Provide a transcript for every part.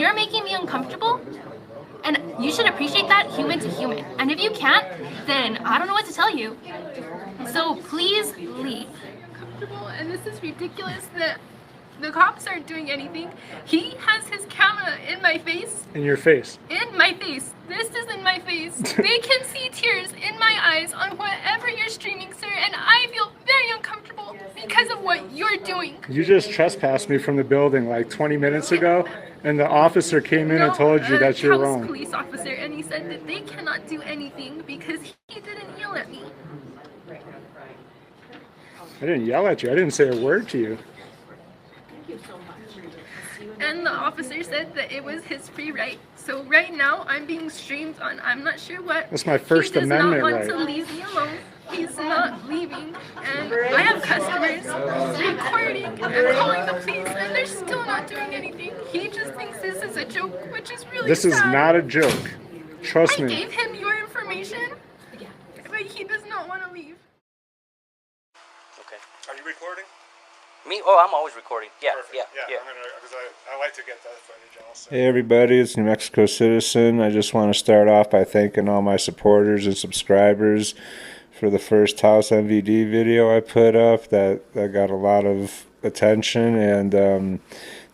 you're making me uncomfortable, and you should appreciate that human to human. And if you can't, then I don't know what to tell you. So please leave. And this is ridiculous that the cops aren't doing anything. He has his camera in my face. In your face? In my face. This is in my face. They can see tears in my eyes on whatever you're streaming, sir, and I feel very uncomfortable because of what you're doing. You just trespassed me from the building like 20 minutes ago, and the officer came in and told you that you're wrong. Police officer, and he said that they cannot do anything because he didn't yell at me. I didn't yell at you. I didn't say a word to you. And the officer said that it was his free right. So right now I'm being streamed on I'm not sure what. That's my First Amendment right. He does not want to leave me alone. He's not leaving. And I have customers recording and calling the police, and they're still not doing anything. He just thinks this is a joke, which is really This sad. is not a joke. Trust me. I gave him your information, but he does not want to leave. Okay. Are you recording? Me? Oh, I'm always recording. Yeah, Perfect. yeah. Because I like to get that footage also. Hey everybody, it's New Mexico Citizen. I just want to start off by thanking all my supporters and subscribers for the first House MVD video I put up. That got a lot of attention, and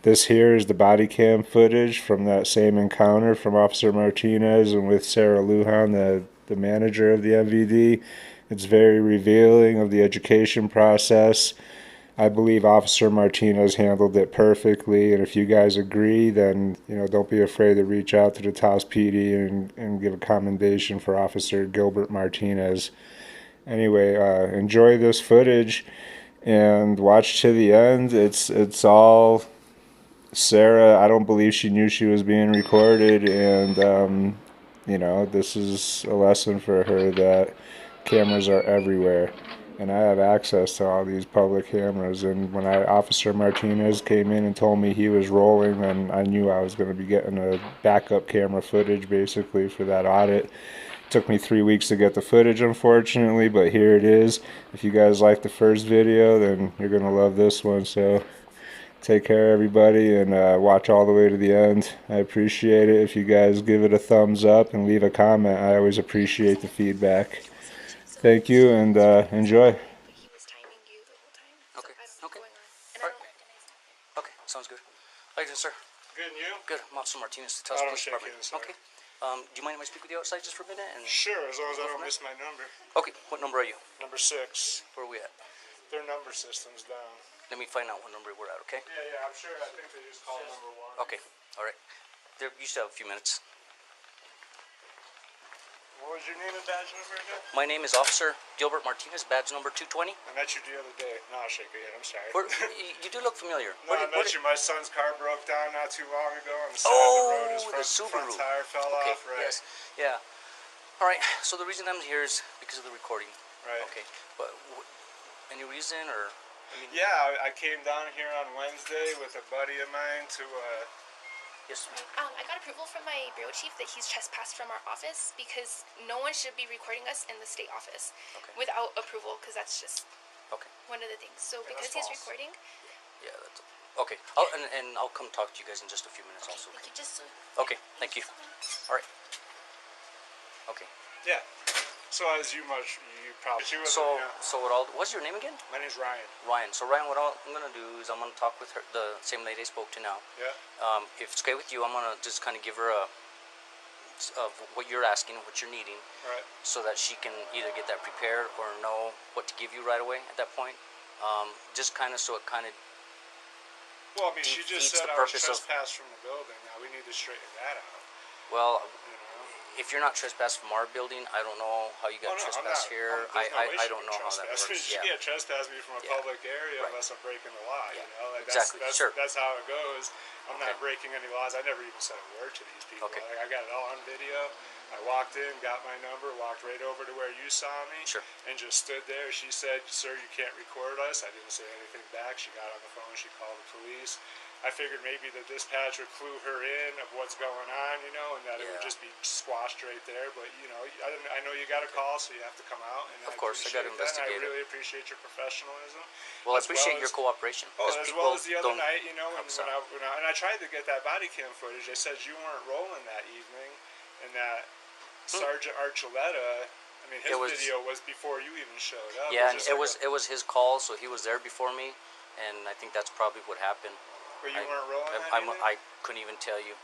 this here is the body cam footage from that same encounter from Officer Martinez and with Sarah Lujan, the manager of the MVD. It's very revealing of the education process. I believe Officer Martinez handled it perfectly, and if you guys agree, then don't be afraid to reach out to the Taos PD and give a commendation for Officer Gilbert Martinez. Anyway, enjoy this footage and watch to the end. It's all Sarah. I don't believe she knew she was being recorded, and this is a lesson for her that cameras are everywhere. And I have access to all these public cameras. And when Officer Martinez came in and told me he was rolling, then I knew I was going to be getting a backup camera footage basically for that audit. It took me 3 weeks to get the footage, unfortunately, but here it is. If you guys like the first video, then you're going to love this one. So take care, everybody, and watch all the way to the end. I appreciate it. If you guys give it a thumbs up and leave a comment, I always appreciate the feedback. Thank you, and enjoy. Okay, okay. All right. Okay, sounds good. How you doing, sir? Good, and you? Good. I'm Officer Martinez, the Taos Police Department. Okay. Do you mind if I speak with you outside just for a minute? And sure, as long as I don't miss my number. Okay, what number are you? Number 6. Where are we at? Their number system's down. Let me find out what number we're at, okay? Yeah, I'm sure. I think they just called number 1. Okay, all right. You still have a few minutes. What was your name and badge number again? My name is Officer Gilbert Martinez, badge number 220. I met you the other day. No, I'll shake your head. I'm sorry. You do look familiar. No, I met you. My son's car broke down not too long ago on the side of the road. His front tire fell off. Right. Yes. Yeah. All right. So the reason I'm here is because of the recording. Right. Okay. But any reason or? Yeah, I came down here on Wednesday with a buddy of mine to. Yes. I got approval from my bureau chief that he's trespassed from our office because no one should be recording us in the state office without approval, because that's just one of the things. So because he's recording. Yeah, that's okay. I'll come talk to you guys in just a few minutes also. Thank you. Okay, thank you. All right. Okay. Yeah. So as you probably. What's your name again? My name's Ryan. Ryan. So Ryan, what I'm gonna do is I'm gonna talk with her, the same lady I spoke to now. Yeah. If it's okay with you, I'm gonna just kind of give her what you're asking, what you're needing, right, so that she can either get that prepared or know what to give you right away at that point. Just kind of so it kind of. Well, I mean, she just said I was trespassed from the building. Now we need to straighten that out. Well. If you're not trespassed from our building, I don't know how you got trespassed here. I don't know how that works. You can't trespass me from a public area unless I'm breaking the law. Yeah. You know, like exactly. That's how it goes. I'm not breaking any laws. I never even said a word to these people. Okay. Like, I got it all on video. I walked in, got my number, walked right over to where you saw me, and just stood there. She said, "Sir, you can't record us." I didn't say anything back. She got on the phone. She called the police. I figured maybe the dispatch would clue her in of what's going on, you know, and that it would just be squashed right there. But, you know, I know you got a call, so you have to come out. And of course, I got to investigate it. I really appreciate your professionalism. Well, I appreciate your cooperation. Oh, as well as the other night, you know, and I tried to get that body cam footage. They said you weren't rolling that evening, and that Sergeant Archuleta, I mean, his video was before you even showed up. Yeah, and it was his call, so he was there before me, and I think that's probably what happened. But you weren't rolling that evening? I couldn't even tell you.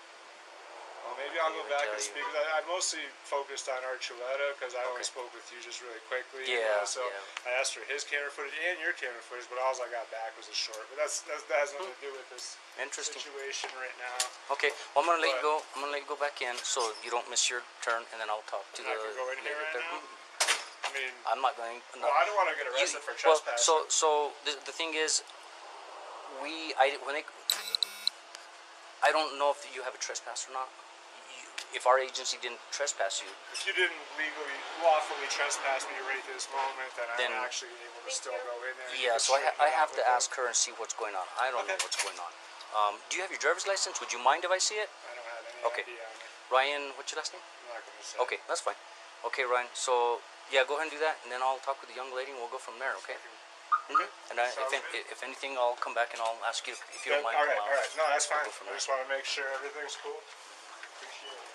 Well, maybe I'll go back and speak. I mostly focused on Archuleta because I only spoke with you just really quickly. Yeah. So I asked for his camera footage and your camera footage, but all I got back was a short. But that has nothing to do with this situation right now. Okay, well, I'm gonna let you go. I'm gonna let you go back in so you don't miss your turn, and then I'll talk to the. I can go in here right now. I mean, I'm not going. No. Well, I don't want to get arrested for trespassing. Well, so the thing is, I don't know if you have a trespass or not. If our agency didn't trespass you, if you didn't lawfully trespass me right this moment, then I'm actually able to still go in there. Yeah, so I have to ask her and see what's going on. I don't know what's going on. Do you have your driver's license? Would you mind if I see it? I don't have any idea on it. Ryan, what's your last name? I'm not going to say. Okay, that's fine. Okay, Ryan. So yeah, go ahead and do that, and then I'll talk with the young lady, and we'll go from there. Okay. And if anything, I'll come back and I'll ask you if you don't mind. All right. No, that's fine. I just want to make sure everything's cool. Appreciate it.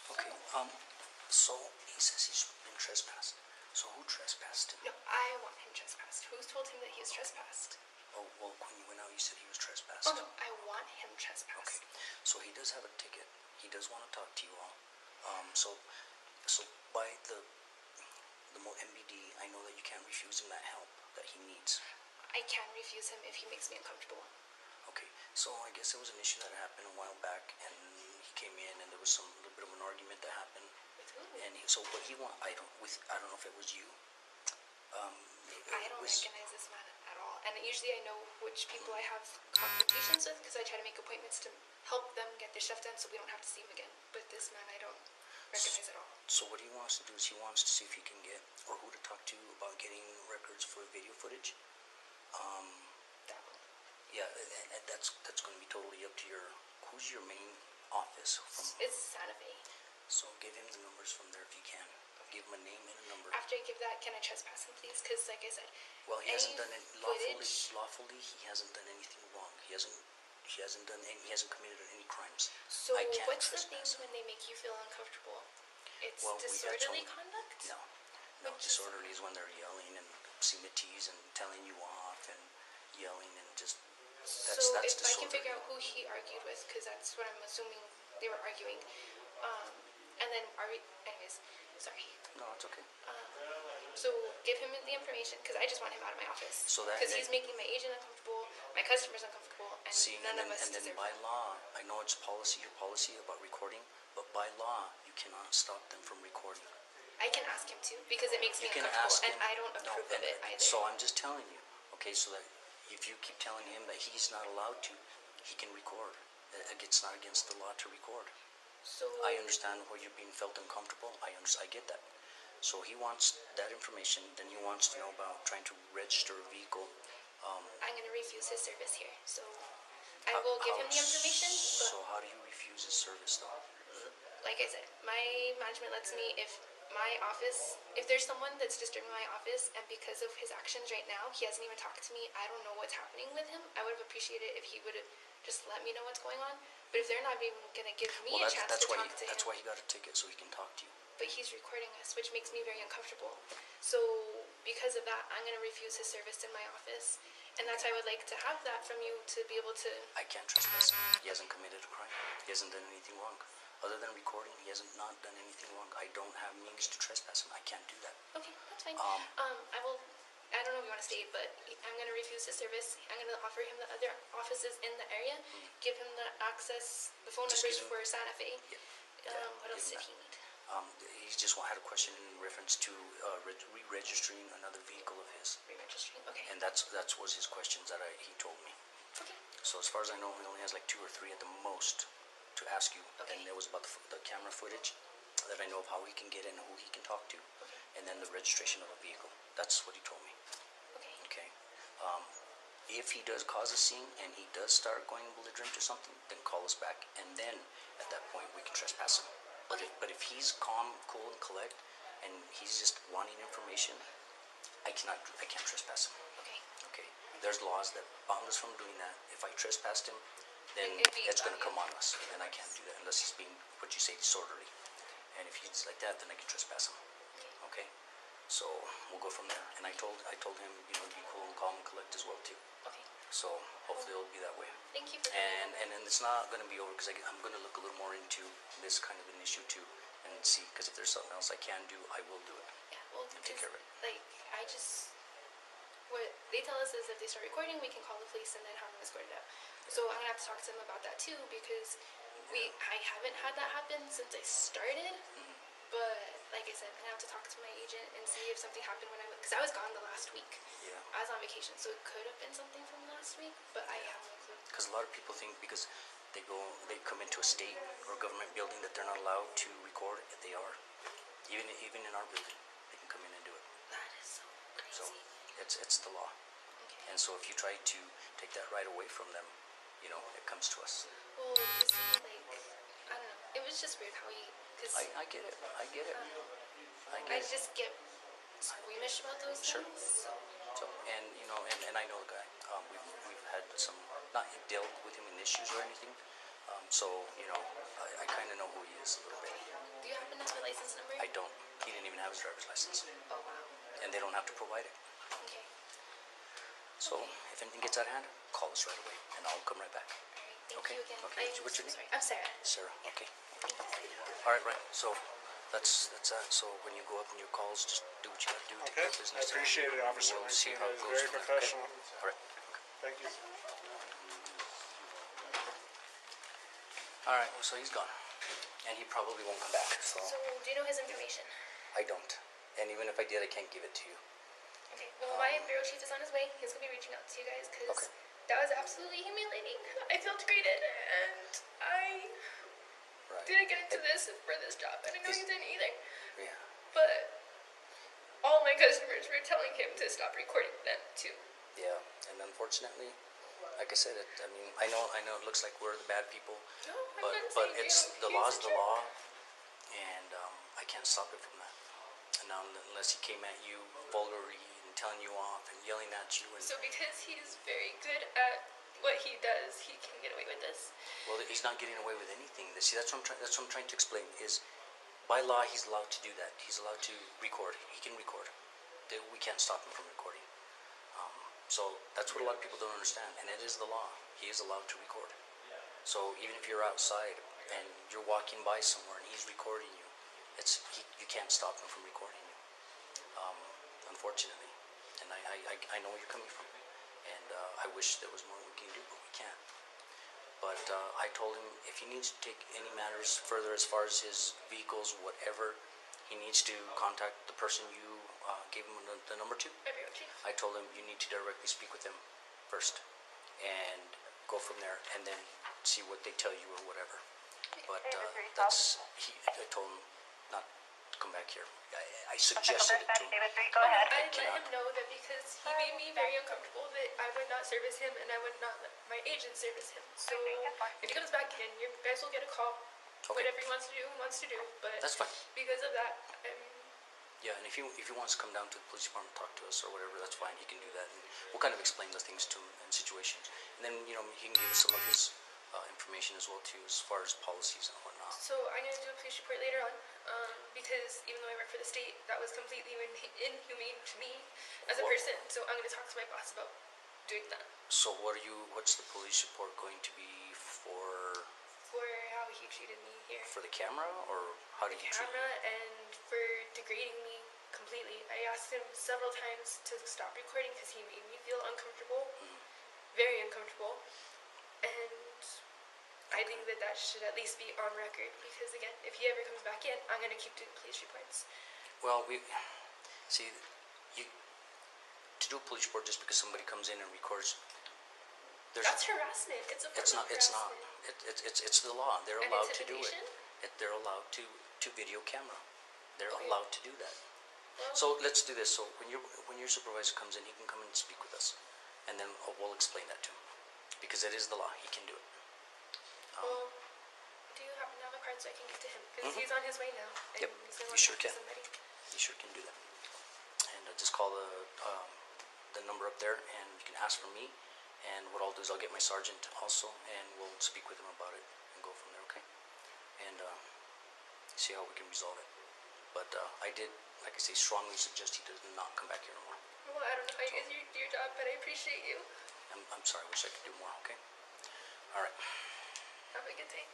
Okay, so he says he's been trespassed. So who trespassed him? No, I want him trespassed. Who's told him that he was trespassed? Oh, well, when you went out, you said he was trespassed. Oh, no, I want him trespassed. Okay, so he does have a ticket. He does want to talk to you all. So by the MBD, I know that you can't refuse him that help that he needs. I can refuse him if he makes me uncomfortable. Okay, so I guess there was an issue that happened a while back, and he came in, and there was a little bit of an argument that happened. With who? And so what he want, I don't know if it was you. I don't recognize this man at all, and usually I know which people I have consultations with because I try to make appointments to help them get their stuff done so we don't have to see him again. But this man I don't recognize at all. So what he wants to do is he wants to see if he can get, or who to talk to about getting records for video footage. Yeah, and that's going to be totally up to who's your main office from? It's Santa Fe. So give him the numbers from there if you can. Give him a name and a number. After I give that, can I trespass him, please? Because, like I said, well, he hasn't done it lawfully. He hasn't done anything wrong. He hasn't committed any crimes. So I can't what's the trespass thing when they make you feel uncomfortable? It's well, disorderly conduct? No, disorderly is when they're yelling and obscenities and telling you off and yelling and just. That's if disorderly. I can figure out who he argued with, because that's what I'm assuming they were arguing, and then anyways, sorry. No, it's okay. So give him the information, because I just want him out of my office. So that because he's making my agent uncomfortable, my customers uncomfortable, and none of us deserve. And then by law, I know it's your policy about recording, but by law, you cannot stop them from recording. I can ask him to, because it makes me uncomfortable, and I don't approve of it either. So I'm just telling you, okay, so that if you keep telling him that he's not allowed to, he can record. It's not against the law to record. So I understand where you're being felt uncomfortable. I get that. So he wants that information. Then he wants to know about trying to register a vehicle. I'm going to refuse his service here. So I will give him the information. But so how do you refuse his service, though? like I said, my management lets me, if there's someone that's disturbing my office, and because of his actions right now, he hasn't even talked to me, I don't know what's happening with him. I would have appreciated if he would have just let me know what's going on. But if they're not even going to give me a chance to talk to him. That's why he got a ticket, so he can talk to you. But he's recording us, which makes me very uncomfortable. So because of that, I'm going to refuse his service in my office. And that's why I would like to have that from you to be able to... I can't trespass him. He hasn't committed a crime. He hasn't done anything wrong. Other than recording, he hasn't not done anything wrong. I don't have means to trespass him. I can't do that. Okay, that's fine. I will I don't know if you want to stay, but I'm going to refuse his service. I'm going to offer him the other offices in the area, give him the access, the phone Just numbers give him- for Santa Fe. What give else him did he that. need? He just had a question in reference to re-registering another vehicle of his, Re-registering? Okay. and that was his questions that he told me. Okay. So as far as I know, he only has like 2 or 3 at the most to ask you, Okay. and it was about the camera footage that I know of how he can get in, who he can talk to, and then the registration of a vehicle. That's what he told me. Okay. Okay. If he does cause a scene and he does start going belligerent or something, then call us back, and then at that point we can trespass him. But if he's calm, cool, and collect, and he's just wanting information, I can't trespass him. Okay. Okay. There's laws that bound us from doing that. If I trespassed him, then It'd be it's going to on come you. on us, and I can't do that unless he's being what you say disorderly. And if he's like that, then I can trespass him. Okay. So we'll go from there. And I told him, you know, be cool and calm and collect as well too. Okay. So hopefully it'll be that way. Thank you for And then it's not going to be over because I'm going to look a little more into this kind of an issue too, and see, because if there's something else I can do, I will do it. Yeah, well, And take care of it. like, what they tell us is if they start recording, we can call the police and then have them escorted out. So I'm gonna have to talk to them about that too, because I haven't had that happen since I started. But like I said, I'm gonna have to talk to my agent and see if something happened when because I was gone the last week. Yeah. I was on vacation, so it could have been something from last week, but I have no clue. Because a lot of people think because they come into a state or government building that they're not allowed to record. If they are, even in our building, they can come in and do it. That is so So crazy. it's the law. Okay. And so if you try to take that right away from them, you know, it comes to us. Well, to see, like, I don't know. It was just weird how because I get it. I get it. I I get it. just get squeamish about those Sure. things. So, and you know, and I know the guy. We've had some, not dealt with him in issues or anything. So you know, I kind of know who he is a little bit. Do you happen to have a license number? I don't. He didn't even have his driver's license, Oh wow. and they don't have to provide it. Okay. So if anything gets out of hand, call us right away, and I'll come right back. Alright. Thank Okay. you again. Okay. I'm What's your so name? sorry. I'm Sarah. Sarah. Okay. Thank you. All right. Right. So that's that. So when you go up in your calls, just do what you gotta do. Take Okay. care of I business. appreciate it, Officer We'll see how it Martinez. goes Very from there, okay? professional. All right. Thank you. All right. So he's gone, and he probably won't come back. So So, do you know his information? I don't. And even if I did, I can't give it to you. Okay. Well, my bureau chief is on his way. He's gonna be reaching out to you guys because Okay. that was absolutely humiliating. I felt treated, and I Right. didn't get into this for this job. I didn't know he didn't either. Yeah. But all my customers were telling him to stop recording them too. Yeah. And unfortunately, like I said, I mean, I know it looks like we're the bad people, No, I'm but not but saying it's you. the He's law's a the jerk. law, and I can't stop it from that. And now unless he came at you vulgarly and telling you off and yelling at you, and So because he's very good at what he does, he can get away with this. well, he's not getting away with anything. See, that's what I'm trying to explain. Is by law he's allowed to do that. He's allowed to record. He can record. We can't stop him from recording. So that's what a lot of people don't understand, and it is the law. He is allowed to record. So even if you're outside and you're walking by somewhere and he's recording you, you can't stop him from recording you. Unfortunately, and I know where you're coming from, and I wish there was more we can do, but we can't. But I told him if he needs to take any matters further as far as his vehicles, whatever, he needs to contact the person you gave him the number to. My bureau chief. I told him you need to directly speak with them first and go from there and then see what they tell you or whatever. But I told him not to come back here. I suggested it to him. Go ahead. I let cannot. him know that because he made me very uncomfortable that I would not service him and I would not let my agent service him. So if he comes back in, you guys will get a call. Okay. Whatever he wants to do. But That's fine. because of that, Yeah, and if he wants to come down to the police department and talk to us or whatever, that's fine. He can do that. And we'll kind of explain those things to him in situations. And then, you know, he can give us some of his information as well, too, as far as policies and whatnot. so I'm going to do a police report later on because even though I work for the state, that was completely inhumane to me as a Well- person. So I'm going to talk to my boss about doing that So what's the police report going to be for for how he treated me here. the camera, or how did he treat you? Camera and for degrading me completely. I asked him several times to stop recording because he made me feel uncomfortable, very uncomfortable, and I think that that should at least be on record because, again, if he ever comes back in, I'm going to keep doing police reports. Well, we see you to do a police report just because somebody comes in and records. That's harassment. It's a form of harassment. It's the law. They're And allowed to do it. intimidation? They're allowed to video camera. They're Okay. allowed to do that. Well, So let's do this. So when your supervisor comes in, he can come and speak with us, and then we'll explain that to him because it is the law. He can do it. well, do you happen to have a card so I can give to him? Because he's on his way now. And Yep, he's gonna you sure talk to can. somebody. You sure can do that. And just call the number up there, and you can ask for me. And what I'll do is I'll get my sergeant also, and we'll speak with him about it and go from there. Okay? And see how we can resolve it. But I did, like I say, strongly suggest he does not come back here anymore. Well, I don't know how you guys do your job, but I appreciate you. I'm sorry. I wish I could do more. Okay? All right. Have a good day.